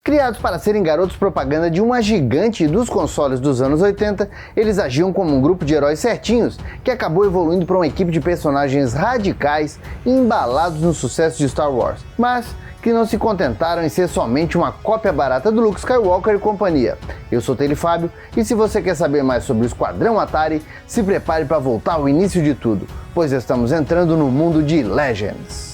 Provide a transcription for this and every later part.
Criados para serem garotos propaganda de uma gigante dos consoles dos anos 80, eles agiam como um grupo de heróis certinhos, que acabou evoluindo para uma equipe de personagens radicais e embalados no sucesso de Star Wars, mas que não se contentaram em ser somente uma cópia barata do Luke Skywalker e companhia. Eu sou Taylor Fábio, e se você quer saber mais sobre o Esquadrão Atari, se prepare para voltar ao início de tudo, pois estamos entrando no mundo de Legends.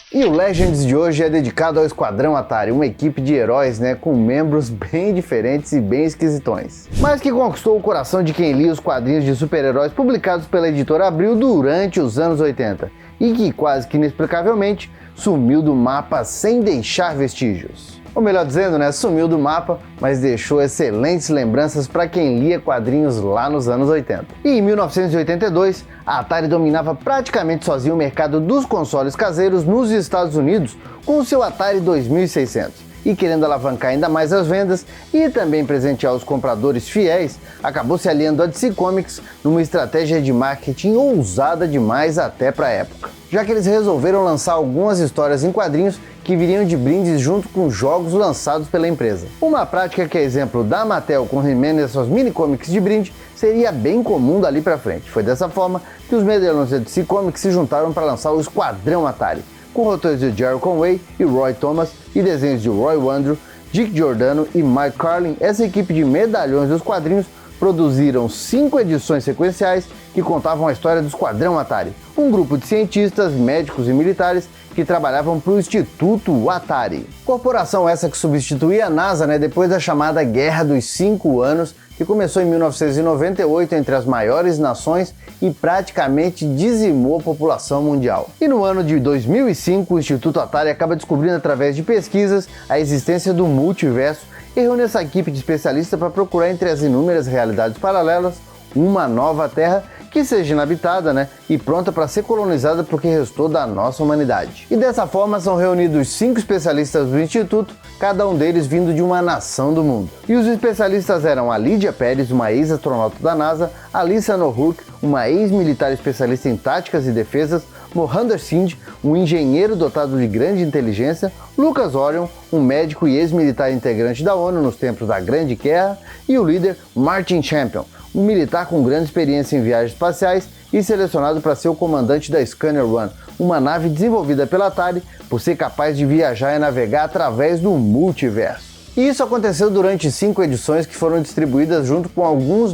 E o Legends de hoje é dedicado ao Esquadrão Atari, uma equipe de heróis, com membros bem diferentes e bem esquisitões, mas que conquistou o coração de quem lia os quadrinhos de super-heróis publicados pela editora Abril durante os anos 80, e que quase que inexplicavelmente sumiu do mapa sem deixar vestígios. Ou melhor dizendo, sumiu do mapa, mas deixou excelentes lembranças para quem lia quadrinhos lá nos anos 80. E em 1982, a Atari dominava praticamente sozinha o mercado dos consoles caseiros nos Estados Unidos com o seu Atari 2600. E querendo alavancar ainda mais as vendas e também presentear os compradores fiéis, acabou se aliando a DC Comics numa estratégia de marketing ousada demais até para a época, já que eles resolveram lançar algumas histórias em quadrinhos que viriam de brindes junto com jogos lançados pela empresa. Uma prática que é exemplo da Mattel com He-Man e suas mini-comics de brinde seria bem comum dali pra frente. Foi dessa forma que os medalhões da DC Comics se juntaram para lançar o Esquadrão Atari, com roteiros de Jerry Conway e Roy Thomas e desenhos de Roy Wandro, Dick Giordano e Mike Carlin. Essa equipe de medalhões dos quadrinhos produziram 5 edições sequenciais que contavam a história do Esquadrão Atari, um grupo de cientistas, médicos e militares que trabalhavam para o Instituto Atari. Corporação essa que substituía a NASA depois da chamada Guerra dos 5 Anos, que começou em 1998 entre as maiores nações e praticamente dizimou a população mundial. E no ano de 2005, o Instituto Atari acaba descobrindo através de pesquisas a existência do multiverso e reúne essa equipe de especialistas para procurar entre as inúmeras realidades paralelas uma nova Terra que seja inabitada, e pronta para ser colonizada por que restou da nossa humanidade. E dessa forma são reunidos 5 especialistas do Instituto, cada um deles vindo de uma nação do mundo. E os especialistas eram a Lydia Pérez, uma ex-astronauta da NASA, Alyssa Nohurk, uma ex-militar especialista em táticas e defesas, Mohander Singh, um engenheiro dotado de grande inteligência, Lucas Orion, um médico e ex-militar integrante da ONU nos tempos da Grande Guerra, e o líder Martin Champion, um militar com grande experiência em viagens espaciais e selecionado para ser o comandante da Scanner One, uma nave desenvolvida pela Atari por ser capaz de viajar e navegar através do multiverso. E isso aconteceu durante 5 edições que foram distribuídas junto com alguns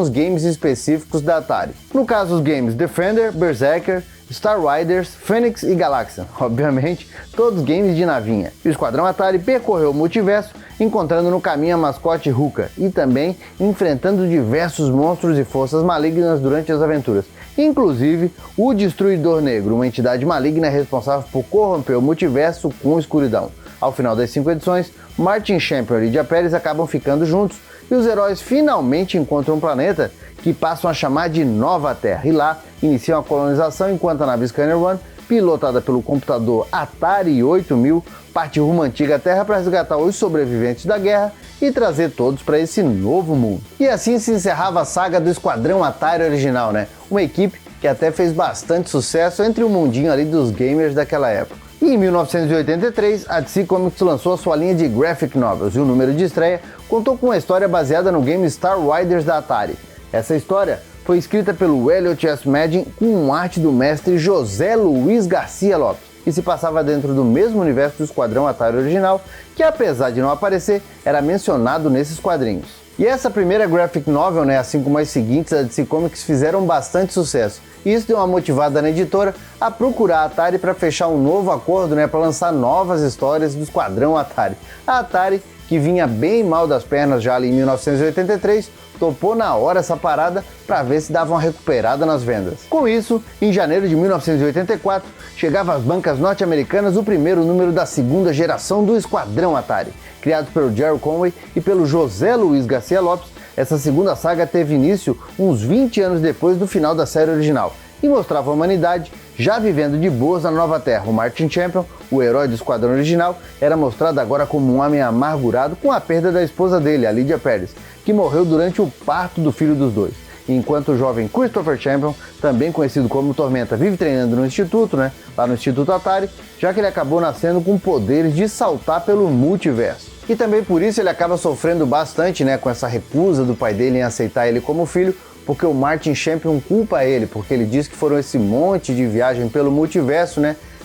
games específicos da Atari. No caso, os games Defender, Berserker, Star Riders, Phoenix e Galaxian, obviamente, todos games de navinha. E o Esquadrão Atari percorreu o multiverso, encontrando no caminho a mascote Ruka e também enfrentando diversos monstros e forças malignas durante as aventuras, inclusive o Destruidor Negro, uma entidade maligna responsável por corromper o multiverso com escuridão. Ao final das 5 edições, Martin Champion e Lydia Pérez acabam ficando juntos e os heróis finalmente encontram um planeta que passam a chamar de Nova Terra, e lá iniciam a colonização enquanto a nave Scanner One, pilotada pelo computador Atari 8000, parte rumo à antiga Terra para resgatar os sobreviventes da guerra e trazer todos para esse novo mundo. E assim se encerrava a saga do Esquadrão Atari original, uma equipe que até fez bastante sucesso entre o mundinho ali dos gamers daquela época. E em 1983, a DC Comics lançou a sua linha de graphic novels e o número de estreia contou com uma história baseada no game Star Riders da Atari. Essa história foi escrita pelo Elliot S. Madden com arte do mestre José Luiz Garcia Lopes e se passava dentro do mesmo universo do Esquadrão Atari original, que apesar de não aparecer, era mencionado nesses quadrinhos. E essa primeira graphic novel, assim como as seguintes da DC Comics, fizeram bastante sucesso. E isso deu uma motivada na editora a procurar a Atari para fechar um novo acordo, para lançar novas histórias do Esquadrão Atari. A Atari, que vinha bem mal das pernas já ali em 1983, topou na hora essa parada para ver se dava uma recuperada nas vendas. Com isso, em janeiro de 1984, chegava às bancas norte-americanas o primeiro número da segunda geração do Esquadrão Atari. Criado pelo Jerry Conway e pelo José Luiz Garcia Lopes, essa segunda saga teve início uns 20 anos depois do final da série original e mostrava a humanidade já vivendo de boas na Nova Terra. O Martin Champion, o herói do esquadrão original, era mostrado agora como um homem amargurado com a perda da esposa dele, a Lydia Pérez, que morreu durante o parto do filho dos dois. Enquanto o jovem Christopher Champion, também conhecido como Tormenta, vive treinando no instituto, lá no Instituto Atari, já que ele acabou nascendo com poderes de saltar pelo multiverso. E também por isso ele acaba sofrendo bastante, com essa recusa do pai dele em aceitar ele como filho, porque o Martin Champion culpa ele, porque ele diz que foram esse monte de viagem pelo multiverso,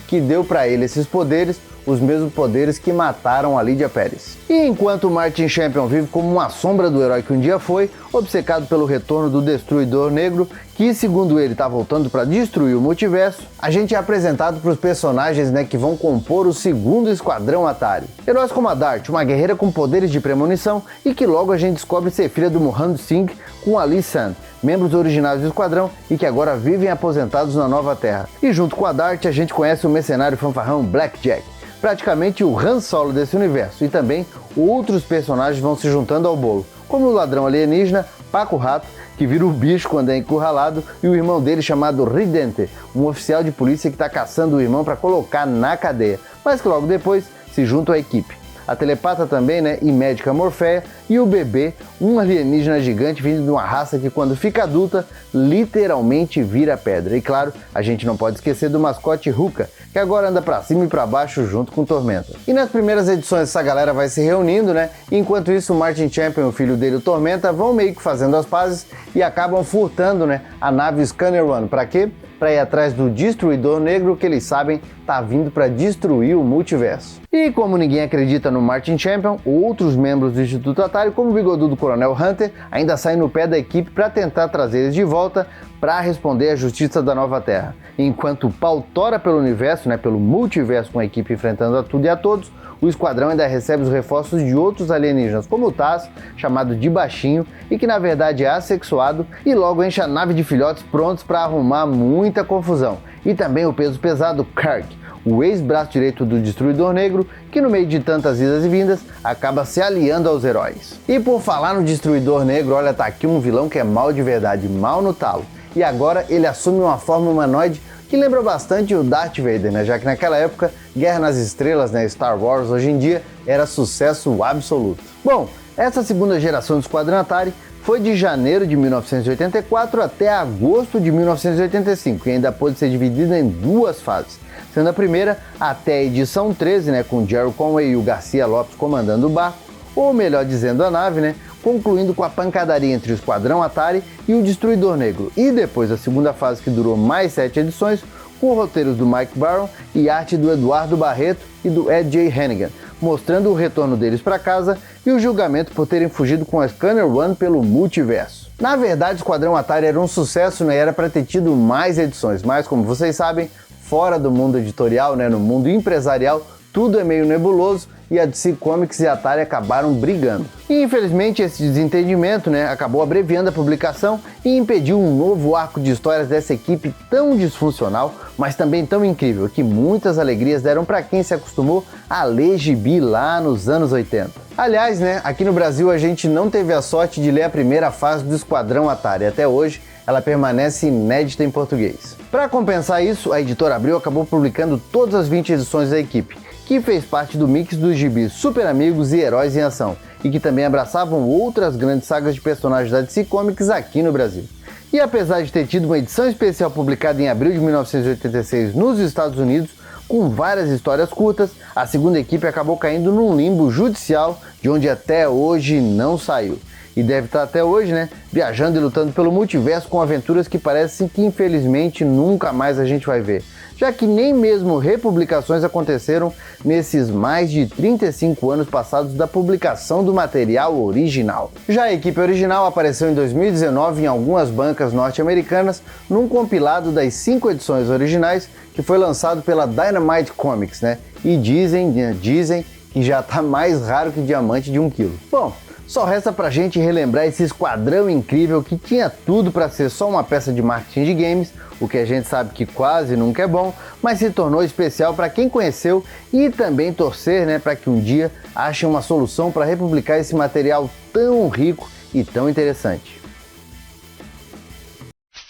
que deu para ele esses poderes, os mesmos poderes que mataram a Lydia Pérez. E enquanto o Martin Champion vive como uma sombra do herói que um dia foi, obcecado pelo retorno do Destruidor Negro, que segundo ele está voltando para destruir o multiverso, a gente é apresentado para os personagens que vão compor o segundo Esquadrão Atari. Heróis como a Dart, uma guerreira com poderes de premonição e que logo a gente descobre ser filha do Mohan Singh com Ali Sand, membros originais do Esquadrão e que agora vivem aposentados na Nova Terra. E junto com a Dart a gente conhece o mercenário fanfarrão Blackjack, praticamente o Han Solo desse universo, e também outros personagens vão se juntando ao bolo, como o ladrão alienígena Paco Rato, que vira o bicho quando é encurralado, e o irmão dele chamado Ridente, um oficial de polícia que está caçando o irmão para colocar na cadeia, mas que logo depois se junta à equipe. A telepata também, e médica Morféia, e o bebê, um alienígena gigante vindo de uma raça que quando fica adulta, literalmente vira pedra. E claro, a gente não pode esquecer do mascote Ruka, que agora anda pra cima e pra baixo junto com Tormenta. E nas primeiras edições essa galera vai se reunindo, e enquanto isso o Martin Champion e o filho dele, o Tormenta, vão meio que fazendo as pazes e acabam furtando, a nave Scanner One. Pra quê? Para ir atrás do Destruidor Negro, que eles sabem tá vindo para destruir o multiverso. E como ninguém acredita no Martin Champion, outros membros do Instituto Atari, como o bigodudo Coronel Hunter, ainda saem no pé da equipe para tentar trazer eles de volta para responder à justiça da Nova Terra. Enquanto o pau tora pelo universo, pelo multiverso, com a equipe enfrentando a tudo e a todos, o esquadrão ainda recebe os reforços de outros alienígenas, como o Taz, chamado de baixinho, e que na verdade é assexuado, e logo enche a nave de filhotes prontos para arrumar muita confusão. E também o peso pesado Kirk, o ex-braço direito do Destruidor Negro, que no meio de tantas idas e vindas, acaba se aliando aos heróis. E por falar no Destruidor Negro, olha, tá aqui um vilão que é mal de verdade, mal no talo. E agora ele assume uma forma humanoide que lembra bastante o Darth Vader, já que naquela época, Guerra nas Estrelas, Star Wars, hoje em dia, era sucesso absoluto. Bom, essa segunda geração do Esquadrão Atari foi de janeiro de 1984 até agosto de 1985 e ainda pôde ser dividida em duas fases, sendo a primeira até a edição 13, com Jerry Conway e o Garcia Lopes comandando o barco, ou melhor dizendo a nave, concluindo com a pancadaria entre o Esquadrão Atari e o Destruidor Negro, e depois a segunda fase que durou mais 7 edições, com roteiros do Mike Baron e arte do Eduardo Barreto e do Ed J. Hannigan, mostrando o retorno deles para casa e o julgamento por terem fugido com a Scanner One pelo multiverso. Na verdade, o Esquadrão Atari era um sucesso, e era para ter tido mais edições, mas como vocês sabem, fora do mundo editorial, no mundo empresarial, tudo é meio nebuloso, e a DC Comics e a Atari acabaram brigando. E infelizmente esse desentendimento acabou abreviando a publicação e impediu um novo arco de histórias dessa equipe tão disfuncional, mas também tão incrível, que muitas alegrias deram para quem se acostumou a ler gibi lá nos anos 80. Aliás, aqui no Brasil a gente não teve a sorte de ler a primeira fase do Esquadrão Atari. Até hoje ela permanece inédita em português. Para compensar isso, a editora Abril acabou publicando todas as 20 edições da equipe, que fez parte do mix dos gibis Super Amigos e Heróis em Ação, e que também abraçavam outras grandes sagas de personagens da DC Comics aqui no Brasil. E apesar de ter tido uma edição especial publicada em abril de 1986 nos Estados Unidos, com várias histórias curtas, a segunda equipe acabou caindo num limbo judicial de onde até hoje não saiu. E deve estar até hoje, viajando e lutando pelo multiverso com aventuras que parecem que infelizmente nunca mais a gente vai ver, já que nem mesmo republicações aconteceram nesses mais de 35 anos passados da publicação do material original. Já a equipe original apareceu em 2019 em algumas bancas norte-americanas num compilado das 5 edições originais que foi lançado pela Dynamite Comics, E dizem que já tá mais raro que diamante de 1 quilo. Bom, só resta pra gente relembrar esse esquadrão incrível que tinha tudo para ser só uma peça de marketing de games, o que a gente sabe que quase nunca é bom, mas se tornou especial para quem conheceu e também torcer, para que um dia achem uma solução para republicar esse material tão rico e tão interessante.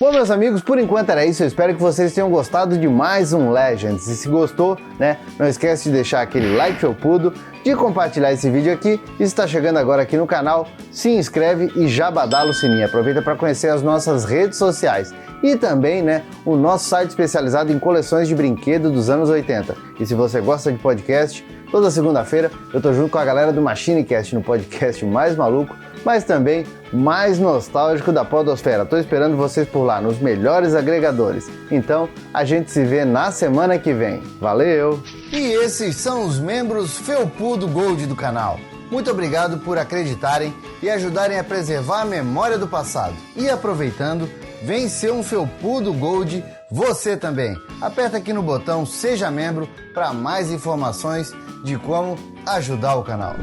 Bom, meus amigos, por enquanto era isso. Eu espero que vocês tenham gostado de mais um Legends. E se gostou, né, não esquece de deixar aquele like felpudo, de compartilhar esse vídeo aqui. E se está chegando agora aqui no canal, se inscreve e já badala o sininho. Aproveita para conhecer as nossas redes sociais e também, né, o nosso site especializado em coleções de brinquedos dos anos 80. E se você gosta de podcast, toda segunda-feira eu tô junto com a galera do MachineCast no podcast mais maluco, mas também mais nostálgico da podosfera. Tô esperando vocês por lá, nos melhores agregadores. Então, a gente se vê na semana que vem. Valeu! E esses são os membros Felpudo Gold do canal. Muito obrigado por acreditarem e ajudarem a preservar a memória do passado. E aproveitando, vem ser um Felpudo Gold você também. Aperta aqui no botão Seja Membro para mais informações de como ajudar o canal.